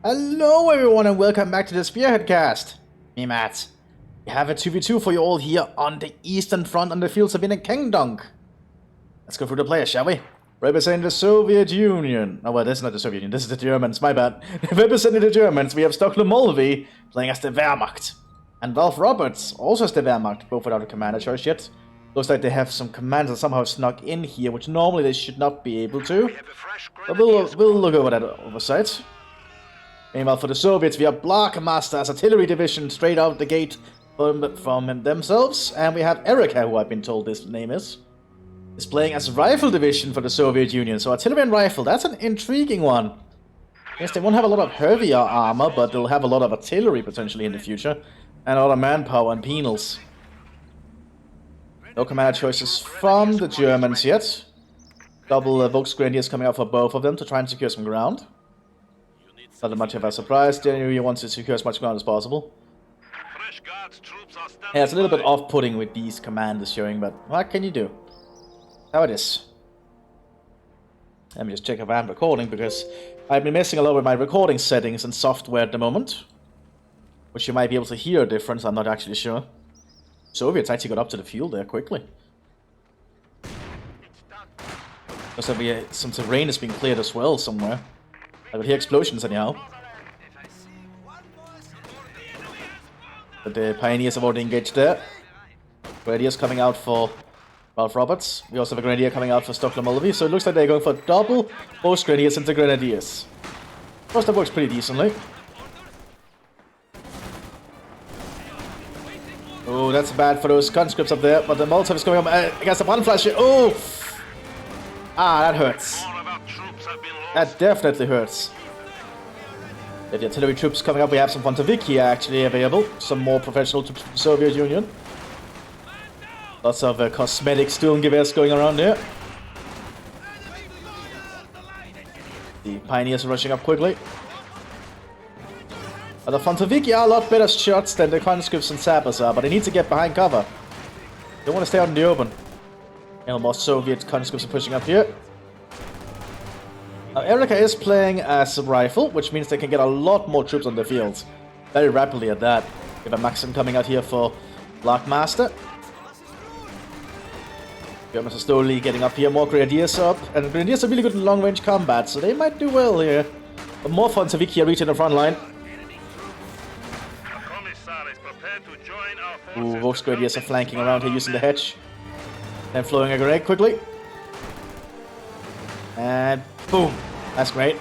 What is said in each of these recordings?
Hello everyone and welcome back to the Spearhead cast. Me Matt. We have a 2v2 for you all here on the Eastern Front on the fields of Kingdom. Let's go through the players, shall we? Representing the Soviet Union. Oh well, this is not the Soviet Union, this is the Germans, my bad. Representing the Germans, we have Stockholm Mulvey playing as the Wehrmacht. And Ralph Roberts, also as the Wehrmacht, both without a commander choice yet. Looks like they have some commands that somehow snuck in here, which normally they should not be able to. But we'll look over that oversight. Meanwhile, for the Soviets, we have Master's artillery division straight out the gate from themselves. And we have Erica, who I've been told this name is playing as rifle division for the Soviet Union. So artillery and rifle, that's an intriguing one. Yes, they won't have a lot of heavier armor, but they'll have a lot of artillery potentially in the future. And a lot of manpower and penals. No commander choices from the Germans yet. Double Volksgrenadiers coming out for both of them to try and secure some ground. Not much of a surprise. Generally wants to secure as much ground as possible. Yeah, it's a little bit off-putting with these commanders showing, but what can you do? How it is. Let me just check if I'm recording, because I've been messing a lot with my recording settings and software at the moment. Which you might be able to hear a difference, I'm not actually sure. Soviets actually got up to the field there quickly. Looks like some terrain has been cleared as well somewhere. I could hear explosions anyhow. But the pioneers have already engaged there. Grenadiers coming out for Ralph Roberts. We also have a grenadier coming out for Stockholm Mulvey. So it looks like they're going for double both grenadiers into grenadiers. Most that works pretty decently. Oh, that's bad for those conscripts up there. But the Molotov is coming up against the one flash here. Oh! Ah, that hurts. That definitely hurts. With the artillery troops coming up, we have some Pontovikia actually available. Some more professional troops from the Soviet Union. Lots of cosmetic Sturmgewehrs going around here. The pioneers are rushing up quickly. But the Pontovikia are a lot better shots than the conscripts and sappers are, but they need to get behind cover. They don't want to stay out in the open. And more Soviet conscripts are pushing up here. Now, Erica is playing as a rifle, which means they can get a lot more troops on the field. Very rapidly at that. We have a Maxim coming out here for Master. Germans are slowly getting up here, more Grenadiers up. And Grenadiers are really good in long-range combat, so they might do well here. But more Pontovikia reaching the front line. Ooh, Volksgrenadiers are flanking around here using the hedge. Then flowing a grenade quickly. And boom. That's great.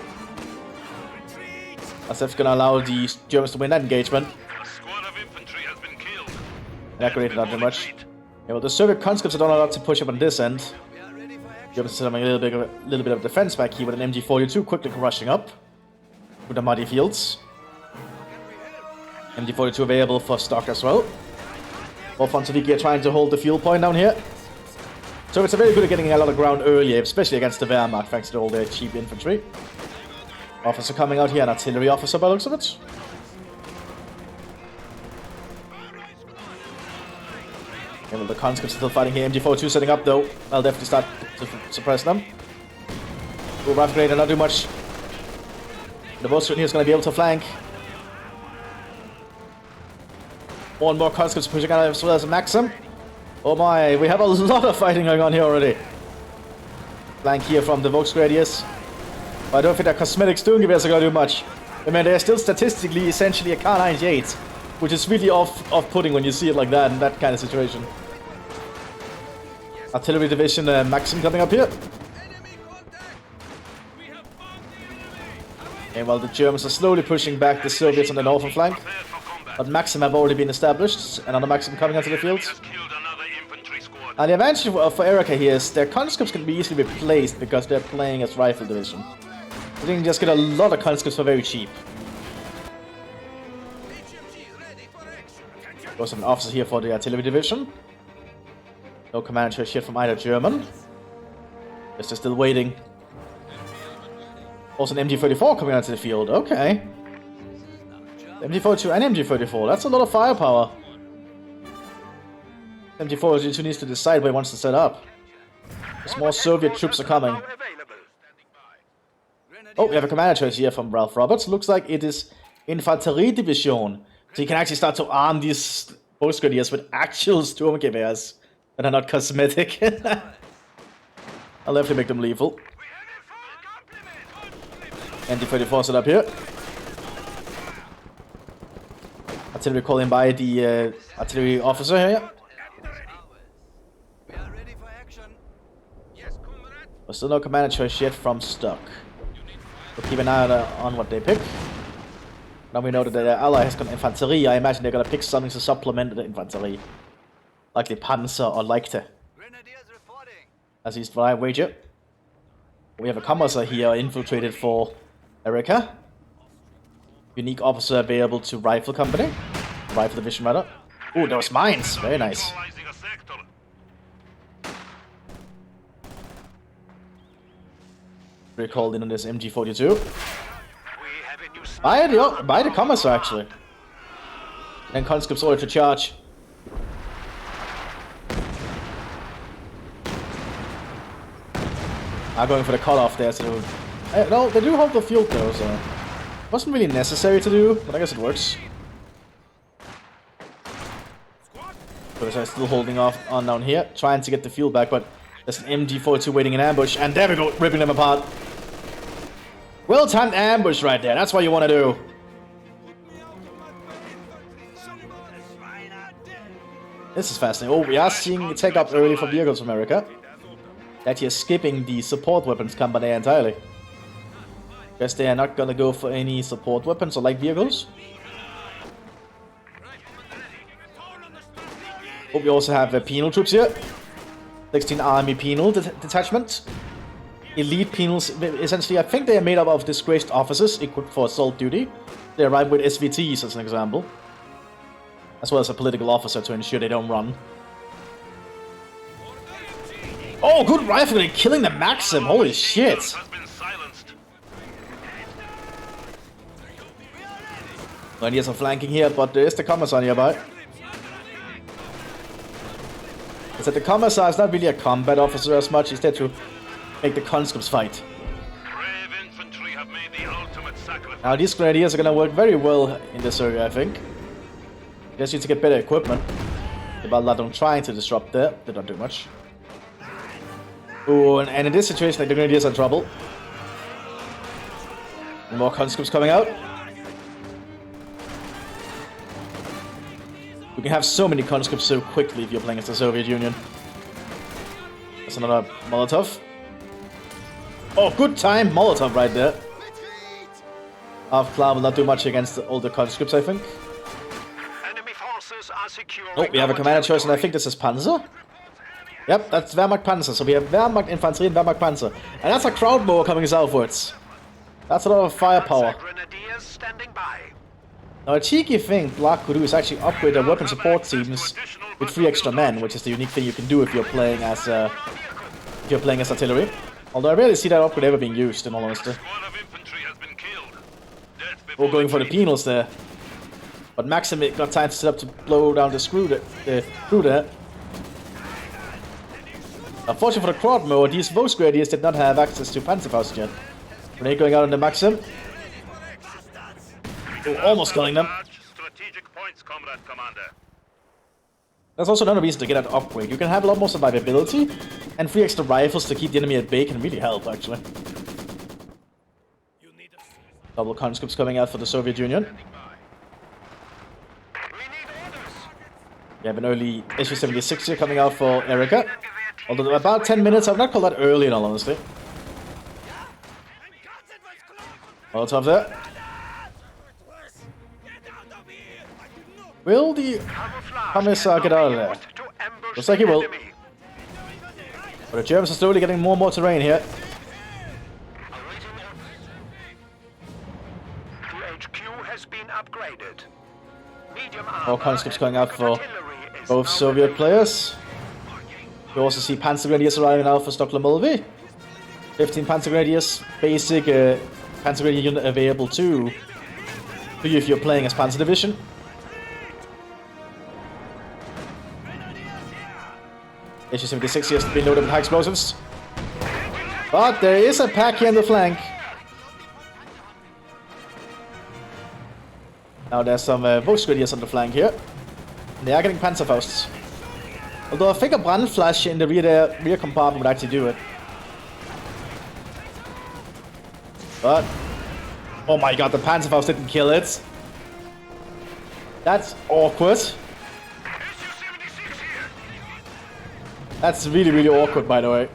That's gonna allow the Germans to win that engagement. That grenade not too much. Yeah, well, the Soviet conscripts are not allowed to push up on this end. Germans are having a little bit of defense back here with an MG42 quickly rushing up with the muddy fields. MG42 available for stock as well. Both Pontovikia trying to hold the fuel point down here. So it's very good at getting a lot of ground earlier, especially against the Wehrmacht, thanks to all their cheap infantry. Officer coming out here, an artillery officer by the looks of it. Okay, well, the conscripts are still fighting here. MG42 setting up though. I'll definitely start to suppress them. Ooh, rifle grenade, not do much. The Volksgrenadier here is going to be able to flank. More and more conscripts pushing out as well as a Maxim. Oh my, we have a lot of fighting going on here already. Flank here from the Volksgrenadiers. But I don't think that cosmetic Sturmgewehrs are going to do much. I mean, they're still statistically essentially a Kar-98, which is really off-putting when you see it like that in that kind of situation. Artillery division Maxim coming up here. Okay, while the Germans are slowly pushing back the Soviets on the northern flank. But Maxim have already been established. Another Maxim coming onto the field. And the advantage for Erica here is their conscripts can be easily replaced because they're playing as rifle division. So they can just get a lot of conscripts for very cheap. Also an officer here for the artillery division. No command choice yet from either German. Just still waiting. Also an MG34 coming onto the field. Okay. MG42 and MG34. That's a lot of firepower. MG42 needs to decide where he wants to set up. As more Soviet troops are coming. Oh, we have a commander choice here from Ralph Roberts. Looks like it is Infanterie Division. So you can actually start to arm these Volksgrenadiers with actual Sturmgewehrs that are not cosmetic. I'll definitely make them lethal. ND-34 set up here. Artillery calling by the artillery officer here. There's still no commander choice yet from Stock. We'll keep an eye on what they pick. Now we know that their ally has got Infanterie. I imagine they're gonna pick something to supplement the Infanterie. Likely Panzer or Leichte. As least what I wager. We have a Commissar here infiltrated for Erica. Unique officer available to Rifle Company. Rifle Division rather. Ooh, those mines! Very nice. Recalled in on this MG42. By the Commissar actually. And conscripts ordered to charge. I'm going for the cutoff there, so... no, they do hold the field though, so... Wasn't really necessary to do, but I guess it works. But I'm still holding off on down here, trying to get the fuel back, but there's an MG42 waiting in ambush, and there we go, ripping them apart. Well-timed ambush right there, that's what you want to do. This is fascinating. Oh, we are seeing a take up early from vehicles from America. That you're skipping the support weapons company entirely. Guess they are not gonna go for any support weapons or light vehicles. Oh, we also have penal troops here. 16 Army Penal Detachment. Elite Penals, essentially, I think they are made up of disgraced officers equipped for assault duty. They arrive with SVTs as an example. As well as a political officer to ensure they don't run. Oh, good riflery, killing the Maxim, holy shit! No ideas of flanking here, but there is the Commissar nearby. Is that the Commissar is not really a combat officer as much, he's there to make the conscripts fight. Now these grenadiers are gonna work very well in this area, I think. Just need to get better equipment. About I'm trying to disrupt there, they don't do much. Ooh, and in this situation, like, the grenadiers are in trouble. And more conscripts coming out. We can have so many conscripts so quickly if you're playing as the Soviet Union. That's another Molotov. Oh, good time Molotov right there. Half Cloud will not do much against the older conscripts, I think. Oh, we have a commander choice, and I think this is Panzer. Yep, that's Wehrmacht Panzer. So we have Wehrmacht Infanterie and Wehrmacht Panzer. And that's a crowd mower coming southwards. That's a lot of firepower. Now a cheeky thing Black could do is actually upgrade their weapon support teams with 3 extra men, which is the unique thing you can do if you're playing as artillery. Although I rarely see that upgrade ever being used, in all honesty. We're going for the penals there. But Maxim got time to set up to blow down the screw there. Unfortunately for the crowd mower, these Volksgrenadiers did not have access to Panzerfaust yet. Grenade going out on the Maxim. Oh, almost killing them. There's also another reason to get that upgrade. You can have a lot more survivability, and 3 extra rifles to keep the enemy at bay can really help, actually. Double conscripts coming out for the Soviet Union. We have an early SU-76 here coming out for Erica. Although about 10 minutes, I would not call that early in all honesty. Molotov there. Will the Commissar get out of there? Looks like he will. But the Germans are slowly getting more and more terrain here. More conscripts going out for both Soviet players. We also see Panzer Grenadiers arriving now for Stockholm Mulvey. 15 Panzer Grenadiers, basic Panzer Grenadier unit available too for you if you're playing as Panzer Division. SU-76 has been loaded with high explosives. But there is a pack here in the flank. Now there's some Volksgrenadiers on the flank here. And they are getting Panzerfausts. Although I think a Brandflash in the rear compartment would actually do it. But... oh my god, the Panzerfaust didn't kill it. That's awkward. That's really, really awkward, by the way.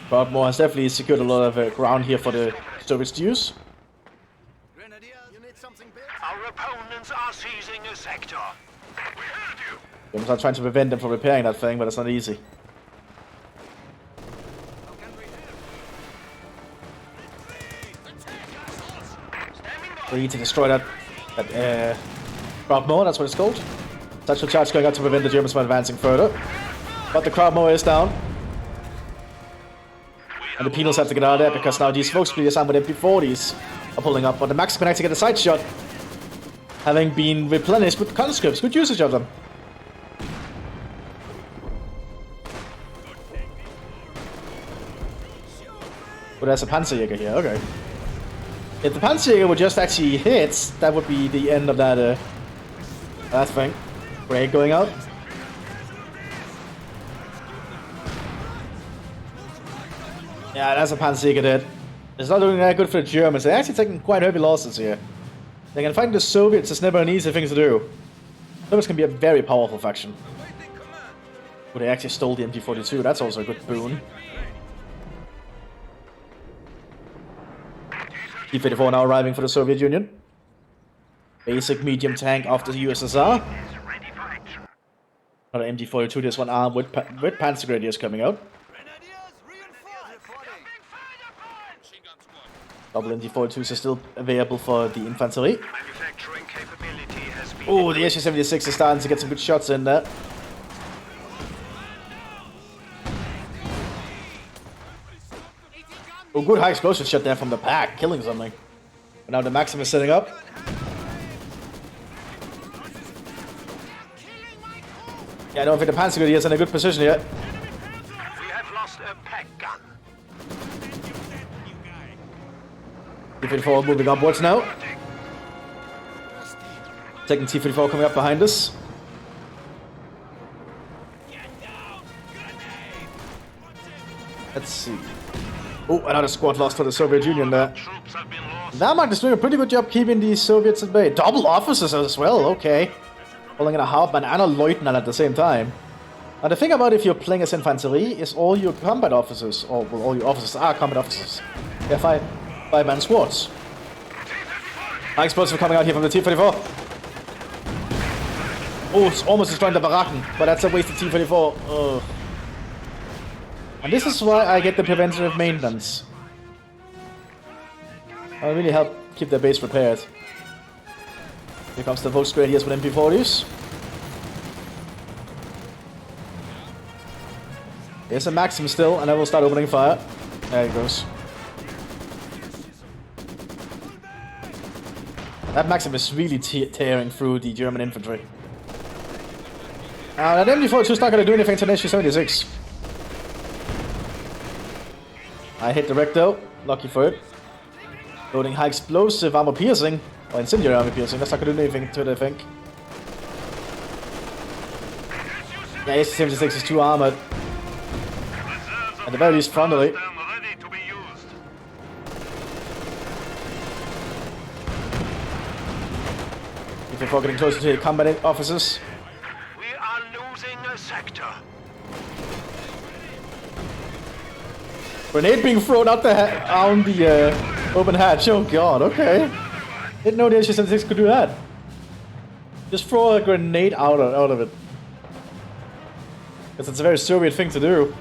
Broadmoor has definitely secured a lot of ground here for the Soviets to use. Our opponents are seizing a sector. We heard you. Germans are trying to prevent them from repairing that thing, but it's not easy. We need to destroy that Broadmoor, that's what it's called. Satchel charge going out to prevent the Germans from advancing further. But the Broadmoor is down. And the penals have to get out of there because now these Volksgrenadiers armed with MP40s are pulling up. But the Max can actually get a side shot, having been replenished with conscripts. Good usage of them. Oh, there's a Panzerjäger here, okay. If the Panzerjäger would just actually hit, that would be the end of that thing. Break going out. Yeah, that's a Panzerjäger dead. It's not looking that good for the Germans. They're actually taking quite heavy losses here. They can fight the Soviets, it's never an easy thing to do. Soviets can be a very powerful faction. Oh, they actually stole the MT-42, that's also a good boon. T-34 now arriving for the Soviet Union. Basic medium tank of the USSR. Another MT-42, this one armed with Panzer Grenadiers coming out. Double MT-42s are still available for the infantry. Oh, the SU-76 is starting to get some good shots in there. Oh, good high explosive shot there from the pack, killing something. But now the Maxim is setting up. Yeah, I don't think the Panzer Grenadiers are in a good position yet. We have lost a pack gun. T-34 moving upwards now. Second T-34 coming up behind us. Let's see. Oh, another squad lost for the Soviet Union there. Wehrmacht is doing a pretty good job keeping the Soviets at bay. Double officers as well, okay. Pulling in a Hauptmann and a Lieutenant at the same time. Now the thing about if you're playing as infantry is all your combat officers, or well, all your officers are combat officers. They're five-man squads. High explosive coming out here from the T-34. Oh, it's almost destroying the Baracken, but that's a wasted T-34. Ugh. And this is why I get the preventative maintenance. I'll really help keep their base repaired. Here comes the Volksgrenadiers with MP40s. There's a Maxim still, and I will start opening fire. There he goes. That Maxim is really tearing through the German infantry. Now, that MG42 is not going to do anything to an SU-76. I hit the wreck though, lucky for it. Loading high explosive armor piercing, or incendiary armor piercing, that's not going to do anything to it, I think. Yeah, SU-76 is too armored. At the very least frontally. If you're getting closer to the combat officers. We are losing a sector. Grenade being thrown out on the open hatch. Oh god, okay. Didn't know the SU-76 could do that. Just throw a grenade out of it. Because it's a very Soviet thing to do.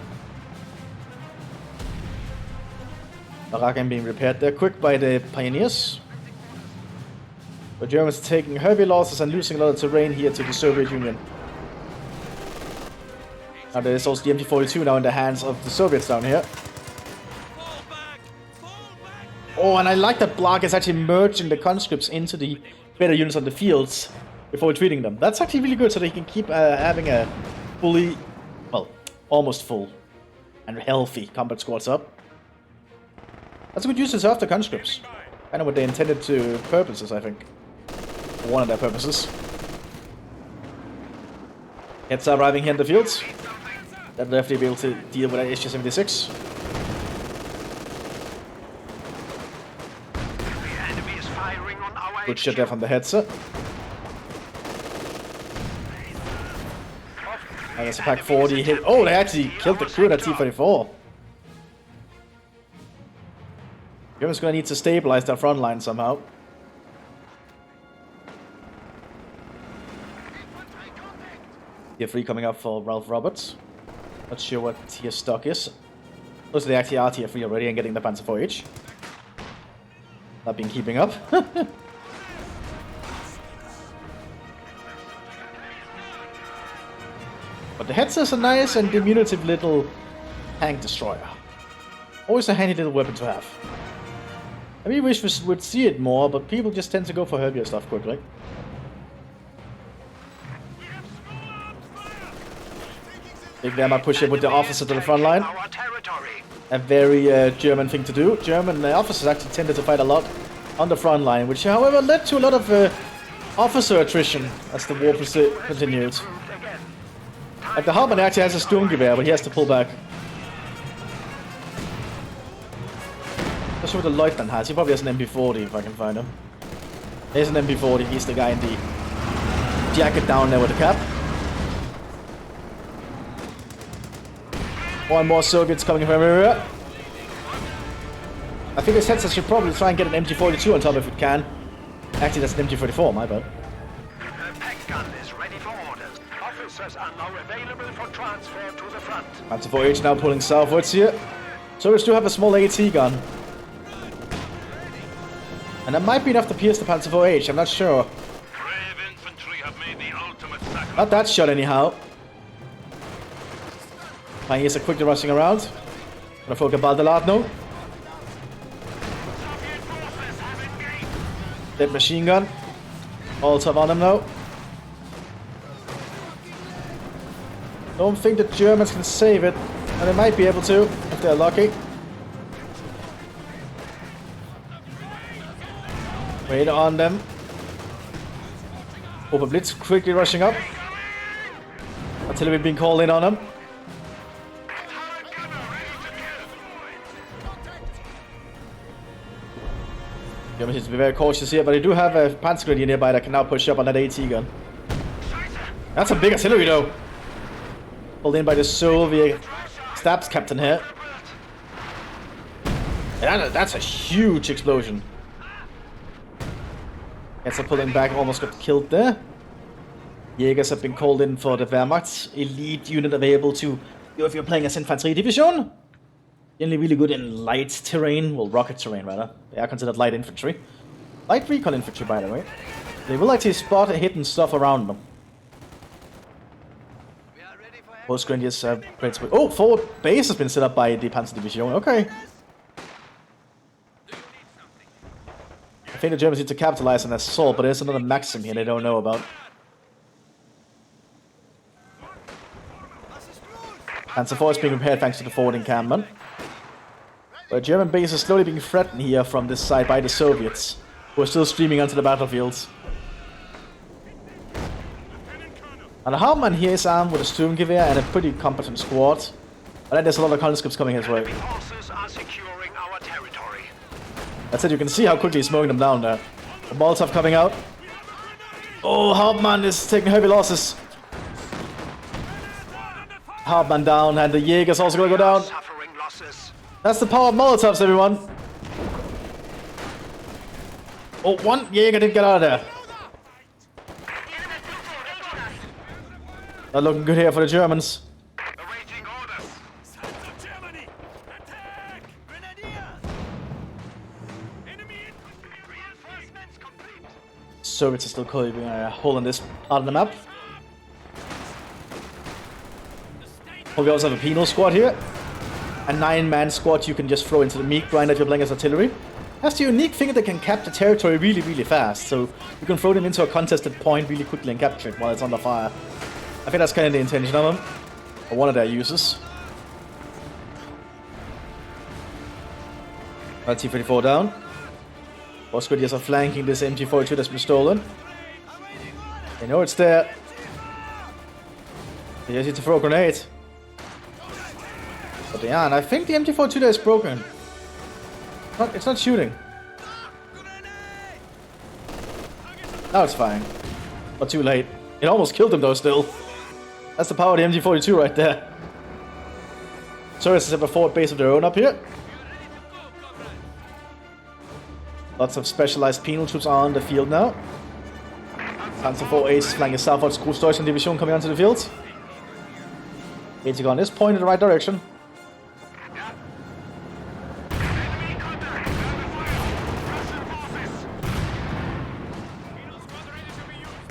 Baracken being repaired there quick by the pioneers. The Germans taking heavy losses and losing a lot of terrain here to the Soviet Union. Now there is also the MT-42 now in the hands of the Soviets down here. Oh, and I like that Blark is actually merging the conscripts into the better units on the fields before treating them. That's actually really good, so they can keep having a fully, well, almost full and healthy combat squads up. That's a good usage of the conscripts. Kind of what they intended to purposes, I think. One of their purposes. Heads are arriving here in the fields. They'll definitely be able to deal with that SG-76. The enemy is firing on our Good shot there from the headset. And there's a Pack 40 hit. Oh, they actually killed the crew of that T-34. Germans gonna need to stabilize their front line somehow. Tier 3 coming up for Ralph Roberts. Not sure what tier stock is. Those they actually are tier 3 already and getting the Panzer 4H. Not been keeping up. But the Hetzer's a nice and diminutive little tank destroyer. Always a handy little weapon to have. I really wish we would see it more, but people just tend to go for heavier stuff quickly. Big Wehrmacht push up with the officer to the front line. A very German thing to do. German officers actually tended to fight a lot on the front line, which however led to a lot of officer attrition as the war continued. Like the Hauptmann actually has a Sturmgewehr, but he has to pull back. Not sure what the Lieutenant has. He probably has an MP40 if I can find him. There's an MP40. He's the guy in the jacket down there with the cap. More and more Soviets coming from everywhere. I think this Hetzer should probably try and get an MG42 on top if it can. Actually, that's an MG44, my bad. The pack gun is ready for orders. Officers are now available for transfer to the front. Panzer 4H now pulling southwards here. Soviets do have a small AT gun. And that might be enough to pierce the Panzer 4H, I'm not sure. Brave infantry have made the ultimate sacrifice. Not that shot anyhow. Pioneers are quickly rushing around. Gonna focus Baldalatno. Dead machine gun. All top on him now. Don't think the Germans can save it. And they might be able to, if they're lucky. Wait on them. Oberblitz quickly rushing up. Artillery being called in on them. Germans need to be very cautious here, but they do have a Panzergrenadier nearby that can now push up on that AT gun. That's a big artillery though. Pulled in by the Soviet stabs captain here. And that's a huge explosion. Yes, pulling back, almost got killed there. Jägers have been called in for the Wehrmacht. Elite unit available to you if you're playing as Infantry Division. Generally really good in light terrain, well rocket terrain rather. They are considered light infantry. Light recon infantry by the way. They will actually spot hidden stuff around them. Most Grenadiers have great speed. Oh, forward base has been set up by the Panzer Division, okay. I think the Germans need to capitalize on their assault, but there's another Maxim here they don't know about. Panzer IV is being repaired thanks to the forward encampment. But German base is slowly being threatened here from this side by the Soviets, who are still streaming onto the battlefields. And the Hauptmann here is armed with a Sturmgewehr and a pretty competent squad. But then there's a lot of conscripts coming his way. Forces are securing our territory. That's it, you can see how quickly he's smoking them down there. The Molotov coming out. Oh, Hauptmann is taking heavy losses. Hauptmann down, and the Jäger's also gonna go down. Suffering losses. That's the power of Molotovs, everyone. Oh, one Jäger didn't get out of there. Not looking good here for the Germans. Awaiting orders. Sons of Germany! Attack! Grenadiers! Enemy infantry! Reinforcements complete. Soviets are still carving a hole in this part of the map. Oh, we also have a penal squad here. A 9-man squad you can just throw into the meat grind if you're playing as artillery. That's the unique thing, that can capture territory really, really fast. So you can throw them into a contested point really quickly and capture it while it's under fire. I think that's kind of the intention of them. Or one of their uses. T-34 down. Oscardias are flanking this MG42 that's been stolen. They know it's there. They just need to throw a grenade. But they aren't. I think the MG42 there is broken. It's not shooting. Now it's fine. But too late. It almost killed him though still. That's the power of the MG42 right there. Soviets have a forward base of their own up here. Lots of specialized penal troops are on the field now. Panzer IV Ace flanking southwards. Großdeutschland Division coming onto the field. Atigon is pointed in the right direction.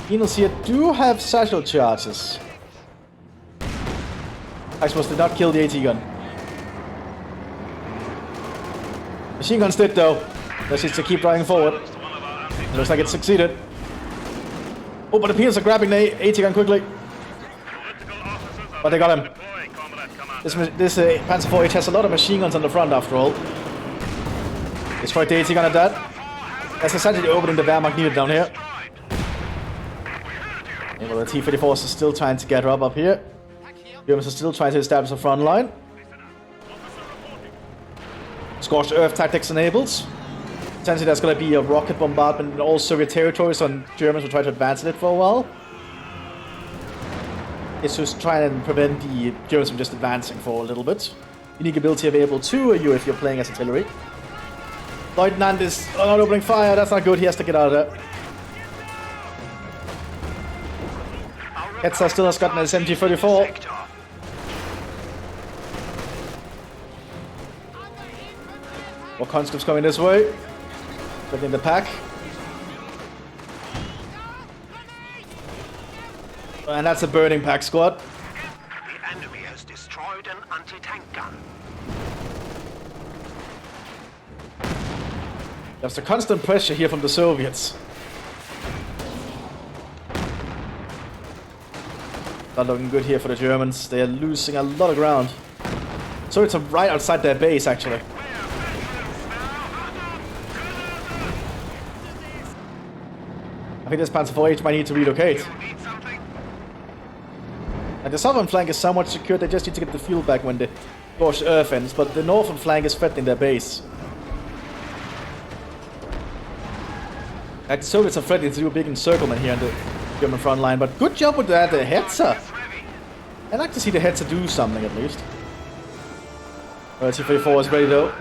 Penals here do have satchel charges. I suppose did not kill the AT gun. Machine guns did though. That's just to keep driving forward. It looks like it succeeded. Oh, but the Penals are grabbing the AT gun quickly. But they got him. This Panzer IV has a lot of machine guns on the front after all. Destroyed the AT gun at that. That's essentially opening the Wehrmacht needed down here. And well, the T-34s are still trying to get her up here. Germans are still trying to establish a front line. Scorched Earth tactics enabled. Essentially there's going to be a rocket bombardment in all Soviet territories and Germans will try to advance in it for a while. It's just trying to prevent the Germans from just advancing for a little bit. Unique ability available to you if you're playing as artillery. Lieutenant is not opening fire, that's not good, he has to get out of there. Hetzer still has gotten his MG34. More conscripts coming this way. Within the pack. And that's a burning pack squad. The enemy has destroyed an anti-tank gun. There's a constant pressure here from the Soviets. Not looking good here for the Germans. They are losing a lot of ground. So it's right outside their base, actually. I think this Panzer IV might need to relocate. And the southern flank is somewhat secure. They just need to get the fuel back when the Scorched Earth ends. But the northern flank is threatening their base. The Soviets are threatening to do a big encirclement here in the German front line, but good job with that Hetzer. I'd like to see the Hetzer do something at least. T-34 is ready though.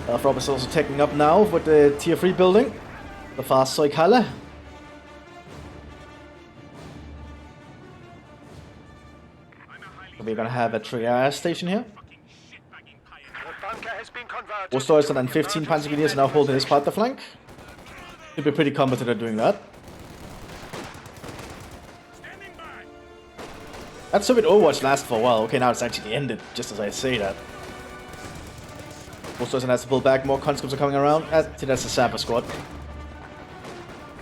Rob is also taking up now with the Tier 3 building. The Fahrzeughalle. We're gonna have a triage station here. Großdeutschland and 15 Panzergrenadiers are now holding this part of the flank. Should be pretty competent at doing that. That Soviet Overwatch lasted for a while. Okay, now it's actually ended, just as I say that. Großdeutschland has to pull back. More conscripts are coming around. That's a sapper squad.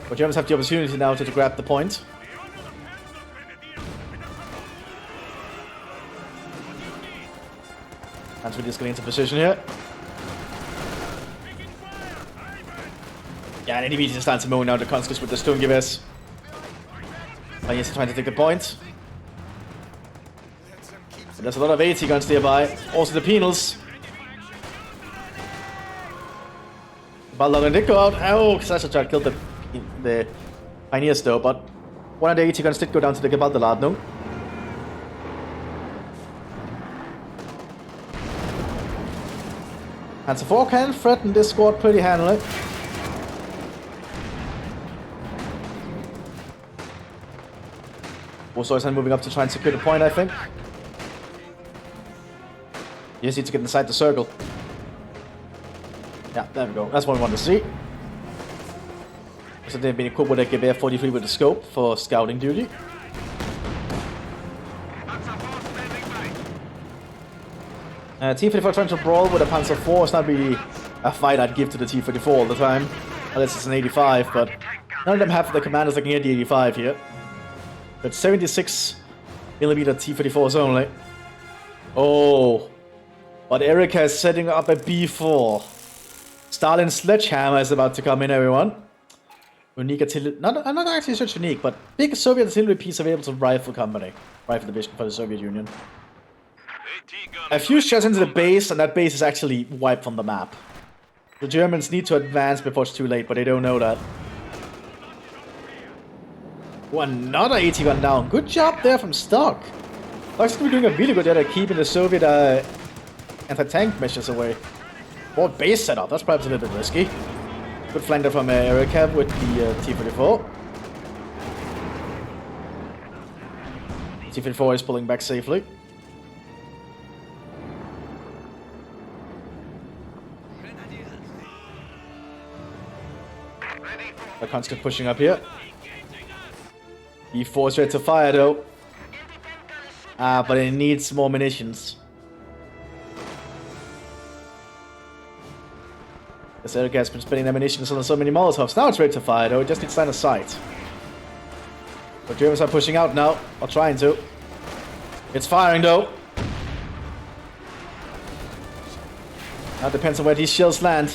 But Germans have the opportunity now to grab the point. Panzer is getting into position here. Yeah, and immediately starts mowing out the conscripts with the Sturmgewehrs. But he's trying to take the point. And there's a lot of AT guns nearby. Also the penals. Ballon did go out. Oh, Sasha killed the pioneers though, but one of the AT guns did go down to the Gebalderladung. Panzer IV can threaten this squad pretty handily. Großdeutschland moving up to try and secure the point, I think. You just need to get inside the circle. Yeah, there we go. That's what we want to see. So they've been equipped with a Gewehr 43 with a scope for scouting duty. T-34 trying to brawl with a Panzer IV is not really a fight I'd give to the T-34 all the time. Unless it's an 85, but none of them have the commanders that can get the 85 here. But 76mm T-34s only. Oh. But Erika is setting up a B4. Stalin's sledgehammer is about to come in, everyone. Unique artillery, not actually such unique, but big Soviet artillery piece available to rifle division for the Soviet Union. A few shots into the base, and that base is actually wiped from the map. The Germans need to advance before it's too late, but they don't know that. Oh, another AT gun down. Good job there from Stock. Stock's going to be doing a really good job at keeping the Soviet anti-tank measures away. More base setup, that's perhaps a little bit risky. Good flank there from Erika with the T-34. T-34 is pulling back safely. The constant pushing up here. E4 is ready to fire though. But it needs more munitions. This Erika has been spending ammunition on so many Molotovs. Now it's ready to fire though, it just needs line of sight. The Germans are pushing out now, or trying to. It's firing though. That depends on where these shells land.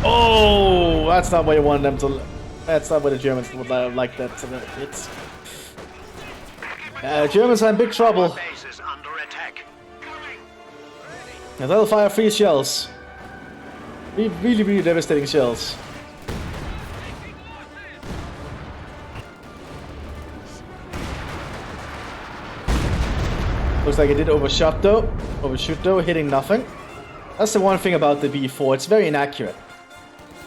Oh, that's not where you want them to. That's not where the Germans would like that to hit. Germans are in big trouble. And they'll fire 3 shells. Really devastating shells. Looks like it did overshoot though, hitting nothing. That's the one thing about the B4, it's very inaccurate.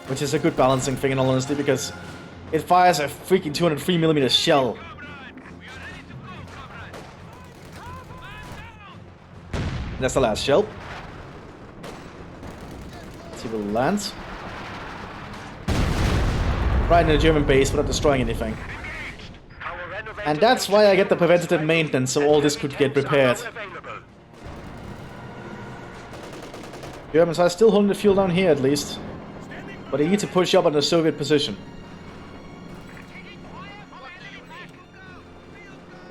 Which is a good balancing thing in all honesty, because it fires a freaking 203mm shell. That's the last shell. Let's see if it lands. Right in the German base without destroying anything. And that's why I get the preventative maintenance, so all this could get repaired. Germans are still holding the field down here at least. But they need to push up on the Soviet position.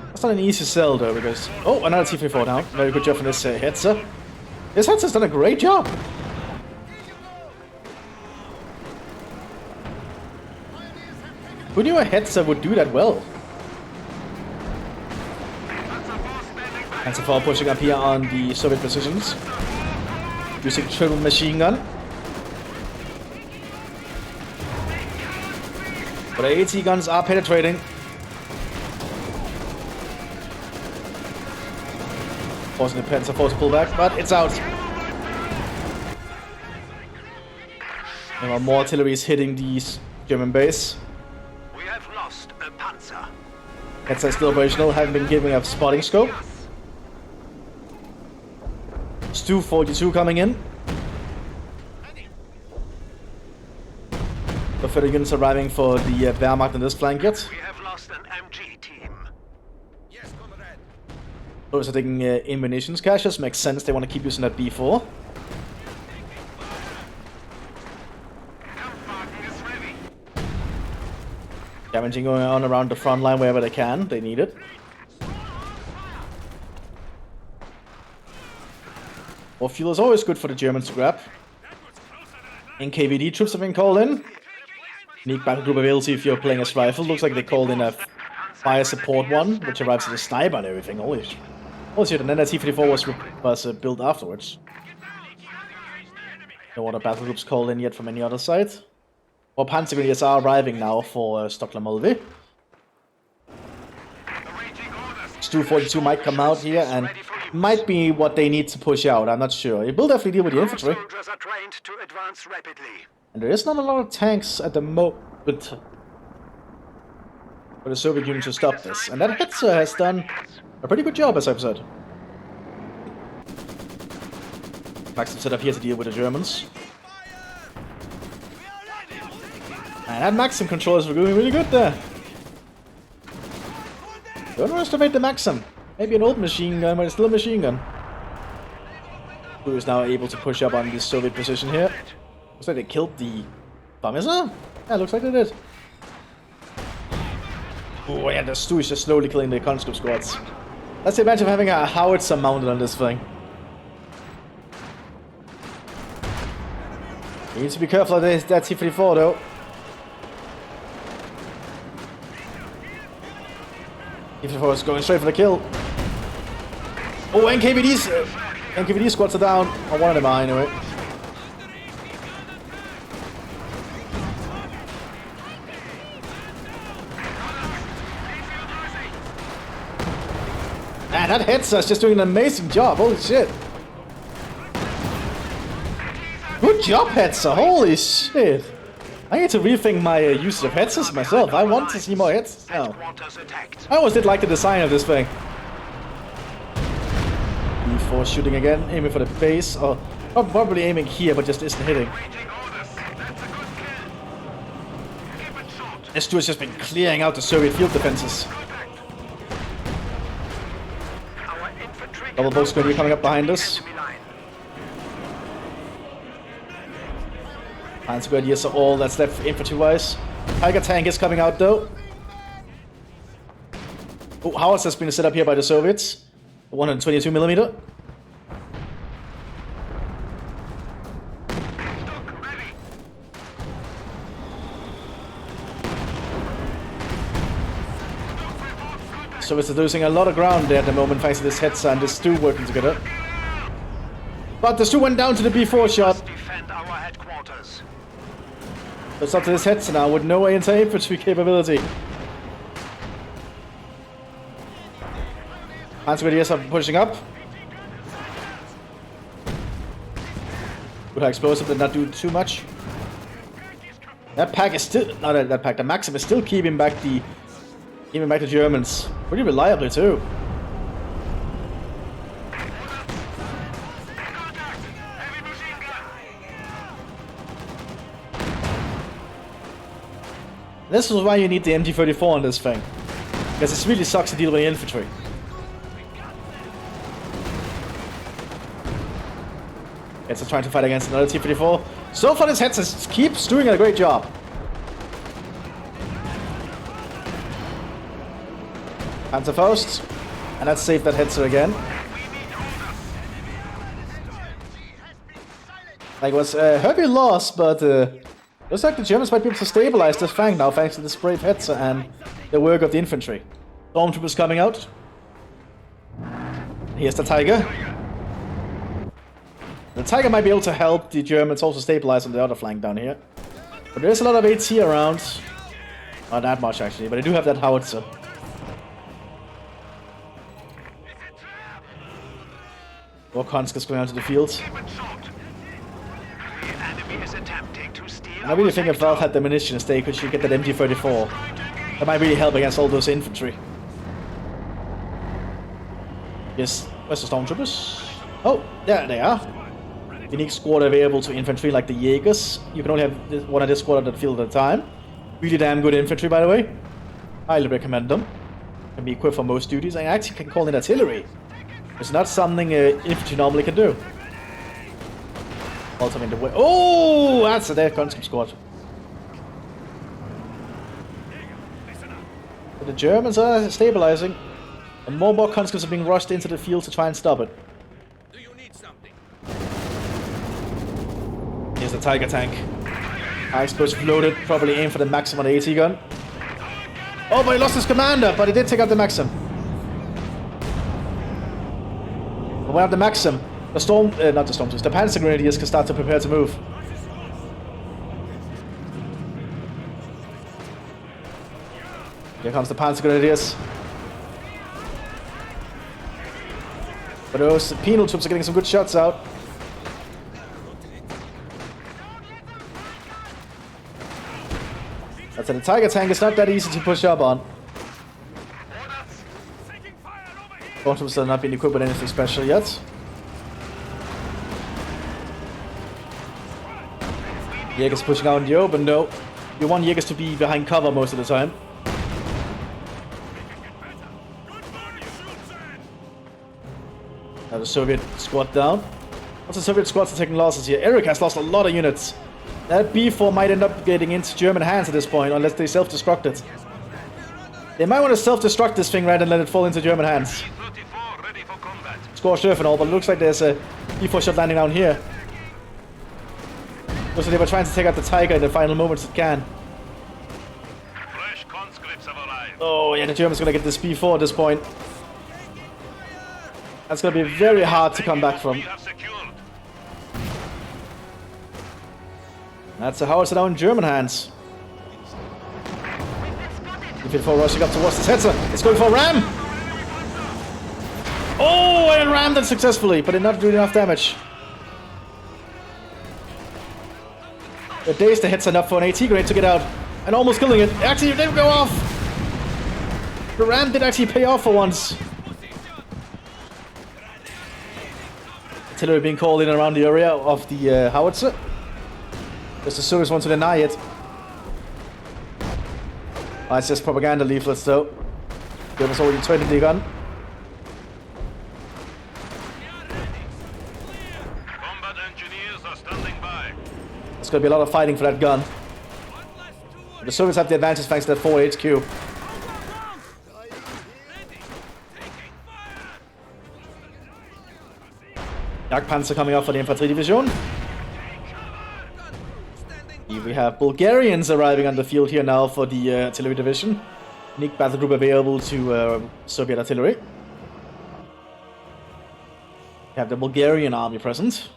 That's not an easy sell though, because... Oh, another T-34 down. Very good job from this Hetzer. This Hetzer's done a great job. Who knew a Hetzer would do that well? And so far pushing up here on the Soviet positions. Using triple machine gun. But the AT guns are penetrating. Forcing the Panzer IV to pull back, but it's out. And more artillery is hitting the German base. We have lost a Panzer. Hetzer still operational, haven't been giving up spotting scope. Stu 42 coming in. The further units arriving for the Wehrmacht in this flank yet. We have lost an MG team. Yes, comrade. Those are taking ammunitions caches, makes sense, they want to keep using that B4. Damaging going on around the front line wherever they can, they need it. More fuel is always good for the Germans to grab. NKVD troops have been called in. Unique battle group ability if you're playing as rifle. Looks like they called in a fire support one, which arrives at the sniper and everything. Holy shit, and then that T-34 was built afterwards. No other battle groups called in yet from any other side. More Panzer Grenadiers are arriving now for Stockholm-Mulvey. Stu 42 might come out here and might be what they need to push out, I'm not sure. It will definitely deal with the infantry. Soldiers are trained to advance rapidly. And there is not a lot of tanks at the moment for the Soviet Union to stop this. And that Hetzer has done a pretty good job, as I've said. Maxim set up here to deal with the Germans. And that Maxim control is doing really good there. Don't underestimate the Maxim. Maybe an old machine gun, but it's still a machine gun. Who is now able to push up on this Soviet position here. Looks like they killed the Bamiser? Yeah, looks like they did. Oh yeah, the Stu is just slowly killing the conscript squads. Let's imagine having a howitzer mounted on this thing. You need to be careful of that T-34 though. T-34 is going straight for the kill. Oh, NKVD squads are down. Oh, one of them are anyway. Man, that Hetzer is just doing an amazing job. Holy shit. Good job, Hetzer. Holy shit. I need to rethink my use of Hetzers myself. I want to see more Hetzers now. I always did like the design of this thing. E4 shooting again, aiming for the base. Or probably aiming here, but just isn't hitting. S2 has just been clearing out the Soviet field defenses. Double boats going to be coming up behind us. Hands good, yes, all that's left infantry-wise. Tiger tank is coming out though. Oh, Howitz has been set up here by the Soviets. 122mm. Soviets are losing a lot of ground there at the moment thanks to this Hetzer and this Stu working together. But the Stu went down to the B4 shot. It's up to this Hetzer now with no anti-infantry capability. Panzer are pushing up. Good high explosive did not do too much. That pack is still not that pack. The Maxim is still keeping back the Germans pretty reliably too. This is why you need the MG34 on this thing, because it really sucks to deal with the infantry. Hetzer trying to fight against another T-34. So far this Hetzer keeps doing a great job. Panzerfaust. And that's saved that Hetzer again. Like it was a heavy loss, but looks like the Germans might be able to stabilize this flank now thanks to this brave Hetzer and the work of the infantry. Stormtroopers coming out. Here's the Tiger. The Tiger might be able to help the Germans also stabilize on the other flank down here. But there's a lot of AT around. Not that much actually, but I do have that howitzer. More Konskis going out to the field. And I really think if Valve had the munitions, they could get that MG34. That might really help against all those infantry. Yes, where's the Stormtroopers? Oh, there they are. Unique squad available to infantry like the Jaegers. You can only have one of this squad at the field at a time. Really damn good infantry, by the way. Highly recommend them. Can be equipped for most duties. I actually can call in artillery. It's not something infantry normally can do. Also in the way. Oh, that's a dead conscript squad. But the Germans are stabilizing, and more conscripts are being rushed into the field to try and stop it. Do you need something? Here's the Tiger tank. High explosive loaded, probably aim for the Maxim on the AT gun. Oh, but he lost his commander, but he did take out the Maxim. But we have the Maxim. The the Panzer Grenadiers can start to prepare to move. Here comes the Panzer Grenadiers. But those penal troops are getting some good shots out. That's the Tiger tank is not that easy to push up on. Both troops have not been equipped with anything special yet. Jaegers pushing out in the open, though. You want Jaegers to be behind cover most of the time. Now the Soviet squad down. What's the Soviet squads are taking losses here? Eric has lost a lot of units. That B4 might end up getting into German hands at this point, unless they self-destruct it. They might want to self-destruct this thing rather than let it fall into German hands. Score surf and all, but it looks like there's a B4 shot landing down here. So they were trying to take out the Tiger in the final moments it can. Fresh conscripts have arrived. Oh yeah, the Germans gonna get this B4 at this point. That's gonna be very hard to come back from. We have secured. That's a howitzer now in German hands. Defense rushing up towards the Hetzer. It's going for a ram! Oh, and rammed it successfully, but did not do enough damage. The dazed the Hetzer enough for an AT grenade to get out, and almost killing it. Actually, it didn't go off! The ram did actually pay off for once. Artillery being called in around the area of the howitzer. Just the Soviets want to deny it. Oh, it's just propaganda leaflets though. Germans already trained the gun. Combat engineers are standing by. There's going to be a lot of fighting for that gun. The Soviets have the advantage thanks to that 4 HQ. Jagdpanzer coming up for the infantry division. Here we have Bulgarians arriving on the field here now for the artillery division. Unique battle group available to Soviet artillery. We have the Bulgarian army present.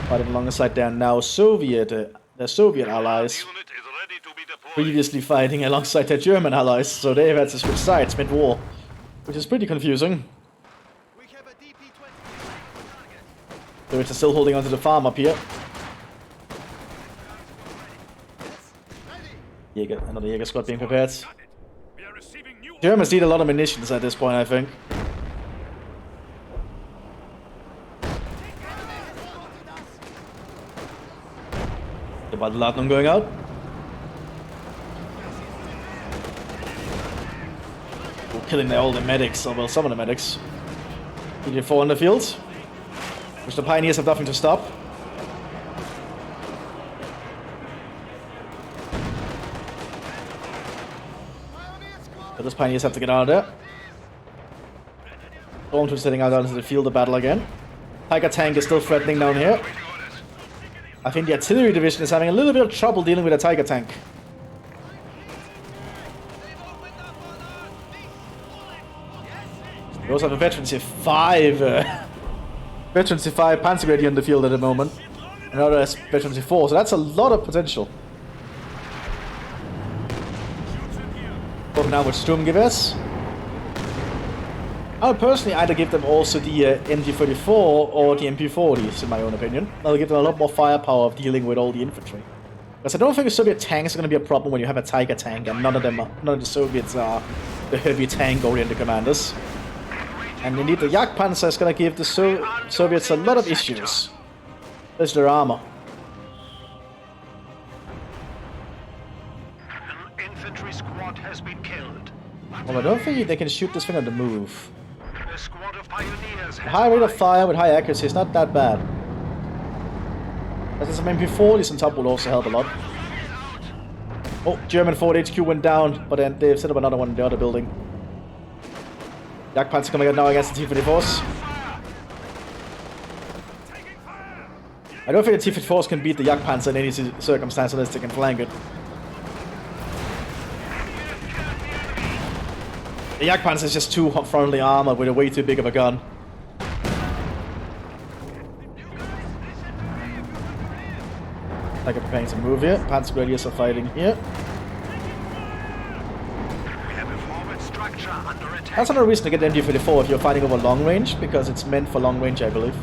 Fighting alongside their now Soviet, their Soviet allies. Unit is ready to be deployed. Previously fighting alongside their German allies, so they've had to switch sides mid-war. Which is pretty confusing. So it's still holding onto the farm up here. Jäger, another Jäger squad being prepared. We are receiving new Germans need a lot of munitions at this point, I think. The Battleladung going out. We're killing all the medics, or well, some of the medics. ED4 on the field. Which the Pioneers have nothing to stop. But those Pioneers have to get out of there. Stormtroopers heading out onto the field of battle again. Tiger tank is still threatening down here. I think the artillery division is having a little bit of trouble dealing with a Tiger tank. We also have a Veterancy 5 Veterancy 5 Panzer Grenadier in the field at the moment. Another is Veterancy 4, so that's a lot of potential. But now with Sturmgewehrs. I would personally either give them also the MG34 or the MP40s, in my own opinion. That'll give them a lot more firepower of dealing with all the infantry. Because I don't think the Soviet tanks are going to be a problem when you have a Tiger tank, and none of the Soviets are the heavy tank-oriented commanders. And indeed, the Jagdpanzer is going to give the Soviets a lot of issues. There's their armor. An infantry squad has been killed. Well, I don't think they can shoot this thing on the move. A squad of pioneers A high rate of fire with high accuracy is not that bad. There's some MP40s on top will also help a lot. Oh, German Fort HQ went down, but then they've set up another one in the other building. Jagdpanzer coming out now against the T-54s. I don't think the T-54s can beat the Jagdpanzer in any circumstance unless they can flank it. The Jagdpanzer is just too frontally armored with a way too big of a gun. Like preparing to move here. Panzer Grenadiers are fighting here. We have a forward structure under attack. That's another reason to get the MG34 if you're fighting over long range, because it's meant for long range, I believe.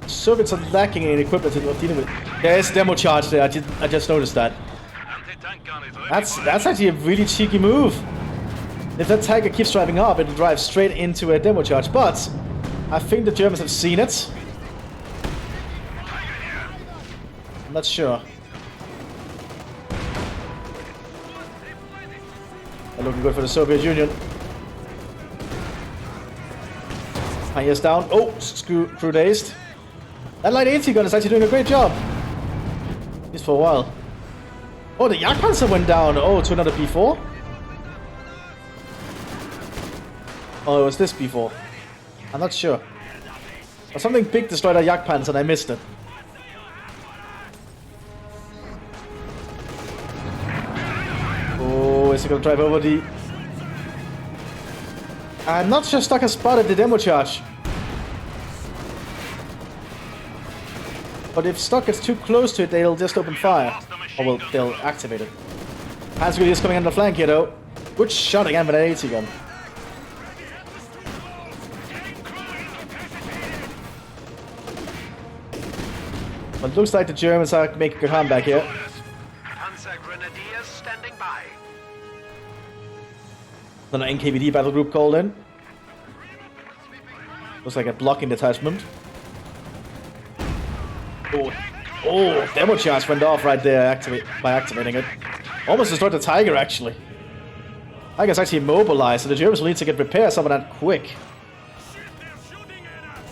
Soviets are lacking in equipment of dealing with. There's demo charge there. I just noticed that. Anti-tank gun is ready. That's actually a really cheeky move. If that Tiger keeps driving up, it'll drive straight into a demo charge. But I think the Germans have seen it. I'm not sure. They're looking good for the Soviet Union. Pioneers down. Oh, crew dazed. That light AT gun is actually doing a great job. At least for a while. Oh, the Jagdpanzer went down. Oh, to another P4. Oh, it was this before. I'm not sure. Or something big destroyed our Jagdpanzer and I missed it. Oh, is he gonna drive over the... I'm not sure Stock has spotted the demo charge. But if Stock gets too close to it, they'll just open fire. Or well, they'll activate it. Panzer is coming on the flank here though. Good shot again with an AT gun. But it looks like the Germans are making a comeback here. Panzer Grenadiers standing by. Another NKVD battle group called in. Looks like a blocking detachment. Oh, demo charge went off right there by activating it. Almost destroyed the Tiger actually. Tiger's actually immobilized, so the Germans will need to get repairs some of that quick.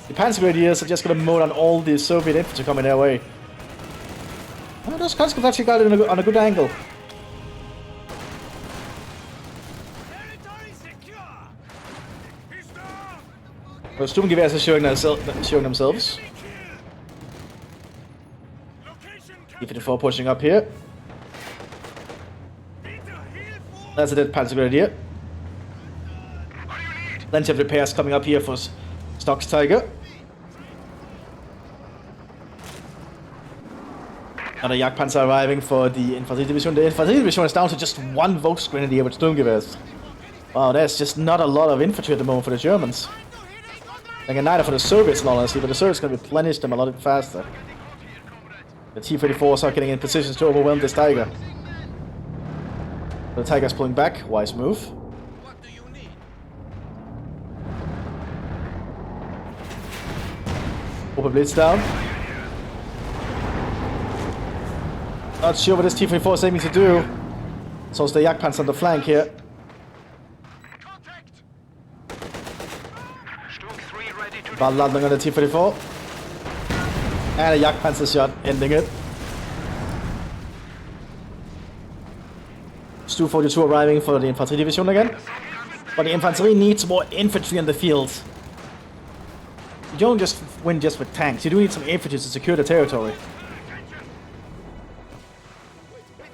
The Panzer Grenadiers are just gonna mow on all the Soviet infantry coming their way. Oh, those conscripts actually got it on a good angle. Well, Sturmgewehrs are showing themselves. E-54 pushing up here. That's a dead Panzer Grenadier. Plenty of repairs coming up here for Stock's Tiger. Another Jagdpanzer arriving for the Infantry Division. The Infantry Division is down to just one Volksgrenadier with Sturmgewehrs. Wow, there's just not a lot of infantry at the moment for the Germans. Like neither for the Soviets, honestly, but the Soviets can replenish them a lot faster. The T-34s are getting in positions to overwhelm this Tiger. The Tiger's pulling back. Wise move. What do you need? Open Blitz down. Not sure what this T-34 is aiming to do. So it's the Jagdpanzer on the flank here. Ball landing on the T-34. And a Jagdpanzer shot ending it. Stu-42 arriving for the Infantry Division again. But the Infantry needs more infantry in the field. You don't just win just with tanks, you do need some infantry to secure the territory.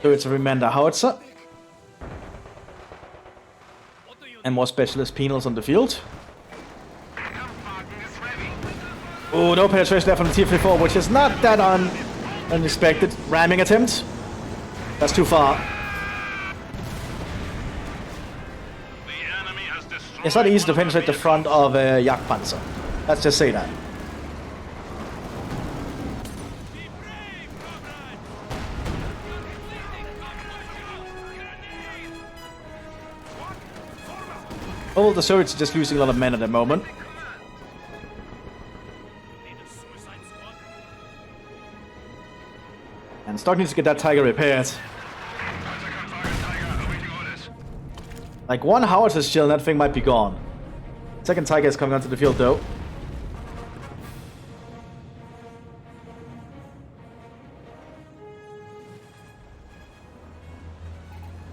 So it's a Remender Howitzer. And more specialist penals on the field. Oh, no penetration there from the T-34, which is not that unexpected. Ramming attempt. That's too far. It's not easy to penetrate the front of a Jagdpanzer. Let's just say that. All the Soviets are just losing a lot of men at the moment. And Stock needs to get that Tiger repaired. Like one howitzer shell and that thing might be gone. Second Tiger is coming onto the field though.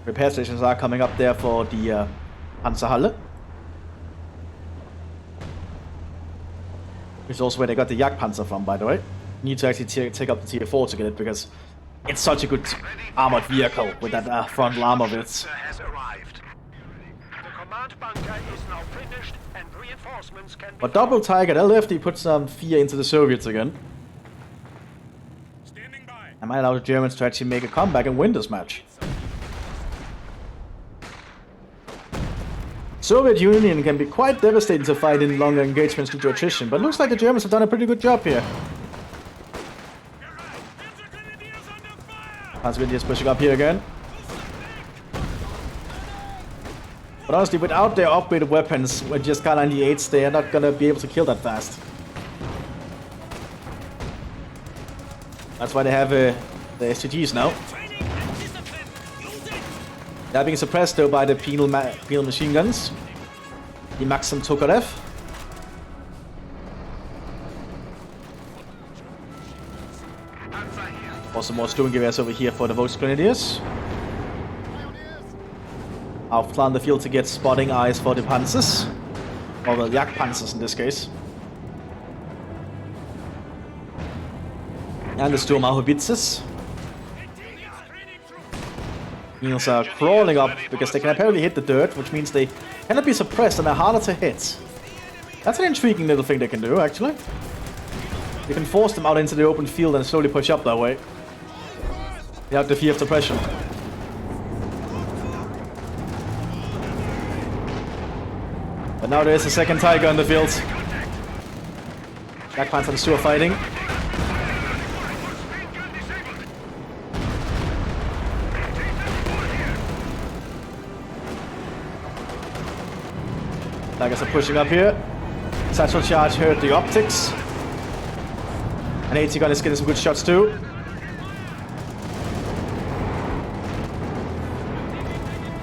Repair stations are coming up there for the Panzerhalle. Which is also where they got the Jagdpanzer from, by the way. You need to actually take up the Tier 4 to get it because it's such a good armored vehicle with that frontal armor of it. But double Tiger, they'll definitely put some fear into the Soviets again. I might allow the Germans to actually make a comeback and win this match. Soviet Union can be quite devastating to fight in longer engagements due to attrition, but looks like the Germans have done a pretty good job here. Panzer Grenadiers pushing up here again. But honestly, without their upgraded weapons, with just Kar-98s, they are not gonna be able to kill that fast. That's why they have the STGs now. They're being suppressed though by the penal machine guns. The Maxim Tokarev. Also more Sturmgewehrs over here for the Volksgrenadiers. Aufplan the field to get spotting eyes for the Panzers. Or the Jagdpanzers in this case. And the Sturmhaubitses. Units are crawling up because they can apparently hit the dirt, which means they cannot be suppressed and are harder to hit. That's an intriguing little thing they can do, actually. You can force them out into the open field and slowly push up that way. Without the fear of suppression. But now there is a second Tiger in the field. Jagdpanzer and Stu are fighting. Tigers are pushing up here. Satchel Charge hurt the optics. And AT gun is getting some good shots too.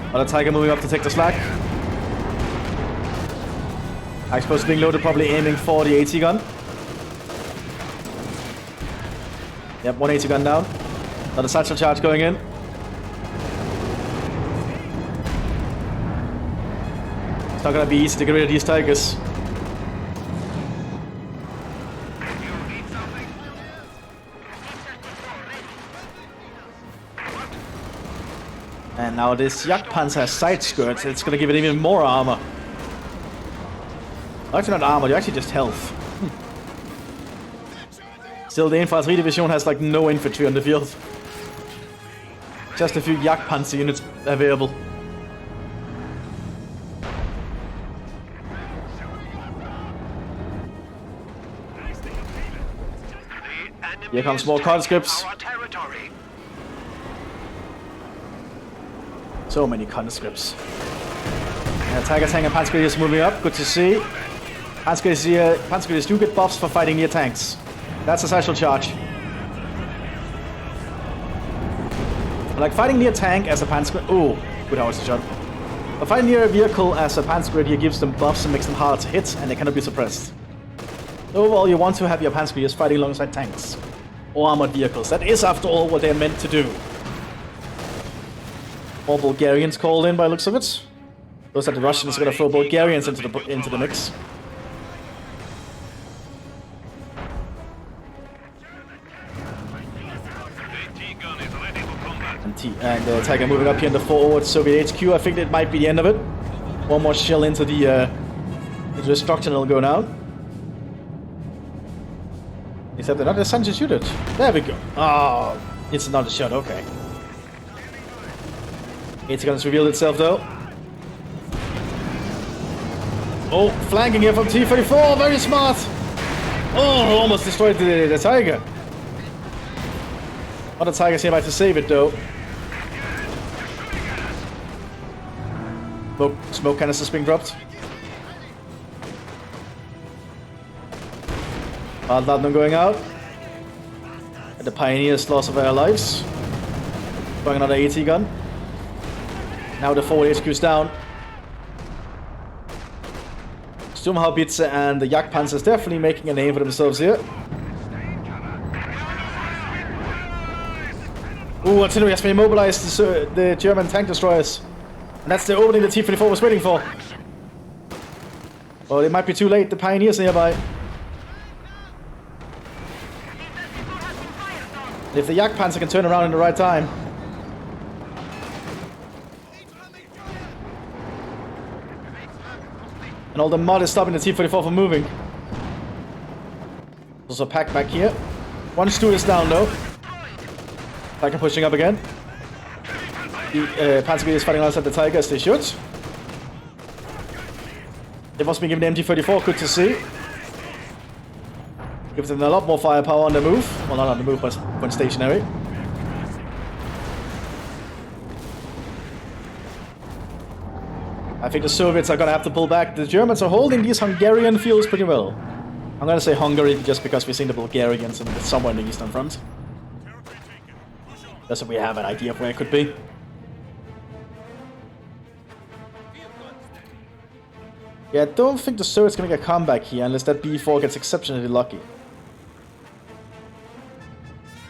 Another Tiger moving up to take the slack. Exposed being loaded, probably aiming for the AT gun. Yep, one AT gun down. Another Satchel Charge going in. It's not gonna be easy to get rid of these Tigers. And now this Jagdpanzer has side skirts, it's gonna give it even more armor. Actually not armor, they're actually just health. Still, the Infantry Division has like no infantry on the field. Just a few Jagdpanzer units available. Here comes more conscripts. So many conscripts. Tiger tank and Panzergrenadiers moving up. Good to see. Panzergrenadiers do get buffs for fighting near tanks. That's a Satchel Charge. Like fighting near tank as a Panzergrenadier. Oh, good hours shot. But fighting near a vehicle as a Panzergrenadier gives them buffs and makes them harder to hit, and they cannot be suppressed. Overall, you want to have your Panzergrenadiers fighting alongside tanks or armored vehicles. That is, after all, what they're meant to do. More Bulgarians called in by looks of it. Looks like the Russians are going to throw Bulgarians into the mix. And Tiger moving up here in the forward Soviet HQ. I think it might be the end of it. One more shell into the destruction and it'll go now. Except they're not essentially shoot it. There we go. Oh, it's another shot. Okay. It's gonna reveal itself though. Oh, flanking here from T-34. Very smart. Oh, almost destroyed the Tiger. Other Tigers here to save it though. Smoke canisters being dropped. Platinum going out. And the Pioneers loss of their lives. Going another AT gun. Now the forward HQ's down. Sturmhaubitze and the Jagdpanzer is definitely making a name for themselves here. Ooh, artillery has been immobilized the German tank destroyers. And that's the opening the T-34 was waiting for. Well, it might be too late, the Pioneers nearby. If the Jagdpanzer can turn around in the right time. And all the mud is stopping the T-34 from moving. There's a pack back here. One Stu is down though. Tiger pushing up again. The Panzergrenadier is fighting outside the Tiger as they should. They must be given the MG34, good to see. Gives them a lot more firepower on the move. Well, not on the move, but when stationary. I think the Soviets are going to have to pull back. The Germans are holding these Hungarian fields pretty well. I'm going to say Hungary just because we've seen the Bulgarians somewhere in the Eastern Front. Just so we have an idea of where it could be. Yeah, I don't think the Soviets can make a comeback here unless that B4 gets exceptionally lucky.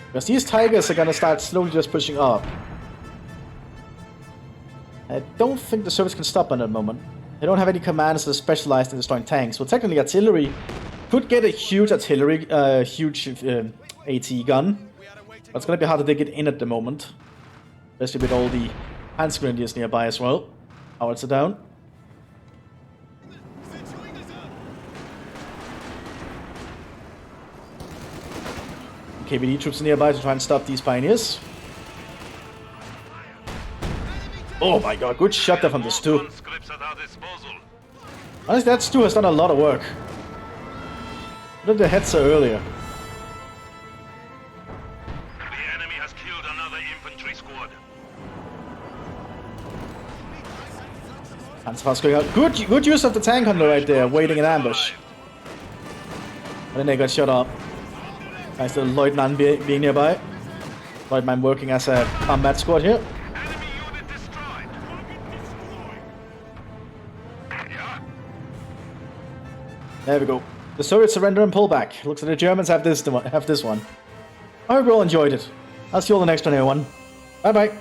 Because these Tigers are going to start slowly just pushing up. I don't think the Soviets can stop in that moment. They don't have any commands that are specialized in destroying tanks. Well, technically, artillery could get a huge artillery, huge AT gun. But it's gonna be hard to get in at the moment. Especially with all the hand grenadiers nearby as well. Howards are down. KVD troops are nearby to try and stop these pioneers. Oh my god, good shot there from the Stu. Honestly, that Stu has done a lot of work. Look at the heads earlier. The enemy has killed another infantry squad. Panzerfaust going out. Good use of the tank hunter right there, waiting in ambush. And then they got shot up. Nice little Lieutenant being nearby. Lieutenant working as a combat squad here. Enemy unit destroyed. Yeah. There we go. The Soviets surrender and pull back. Looks like the Germans have this one. I hope you all enjoyed it. I'll see you all the next one, everyone. Bye bye.